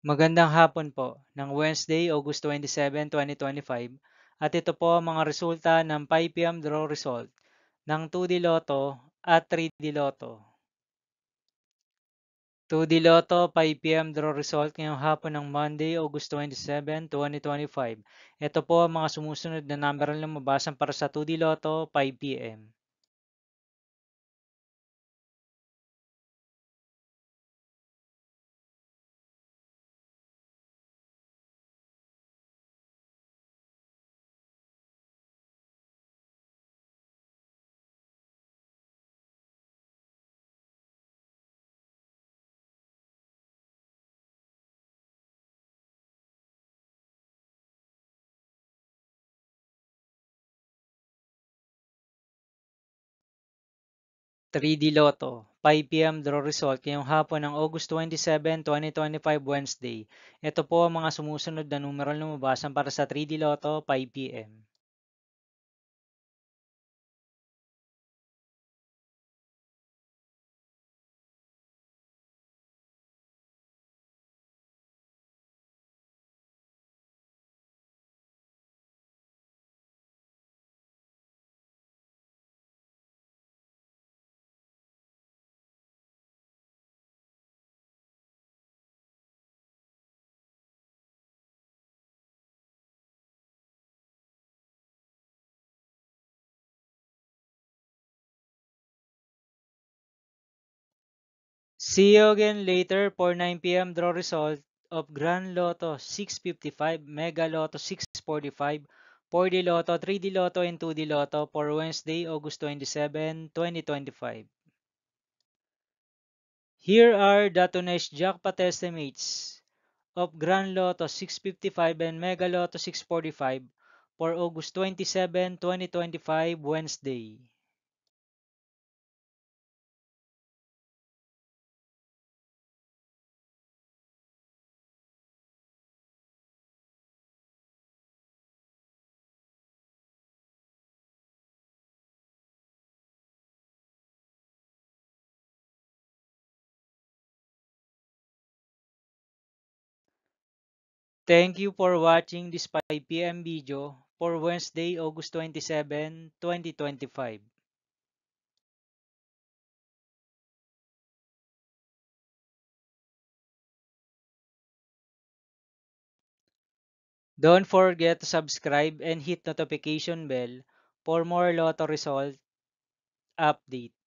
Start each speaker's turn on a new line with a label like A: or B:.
A: Magandang hapon po ng Wednesday, August 27, 2025 at ito po ang mga resulta ng 5 PM draw result ng 2D Lotto at 3D Lotto. 2D Lotto 5 PM draw result ngayong hapon ng Monday, August 27, 2025. Ito po ang mga sumusunod na number na lumabasan para sa 2D Lotto 5 PM. 3D Lotto 5 PM draw result ngayong hapon ng August 27, 2025 Wednesday. Ito po ang mga sumusunod na numero na lumabasan para sa 3D Lotto 5 PM. 'See you again later for 9 PM draw result of Grand Lotto 655, Mega Lotto 645, 4D Lotto, 3D Lotto, and 2D Lotto for Wednesday, August 27, 2025. Here are the tonight's jackpot estimates of Grand Lotto 655 and Mega Lotto 645 for August 27, 2025, Wednesday. Thank you for watching this 5 PM video for Wednesday, August 27, 2025. Don't forget to subscribe and hit notification bell for more Lotto result update.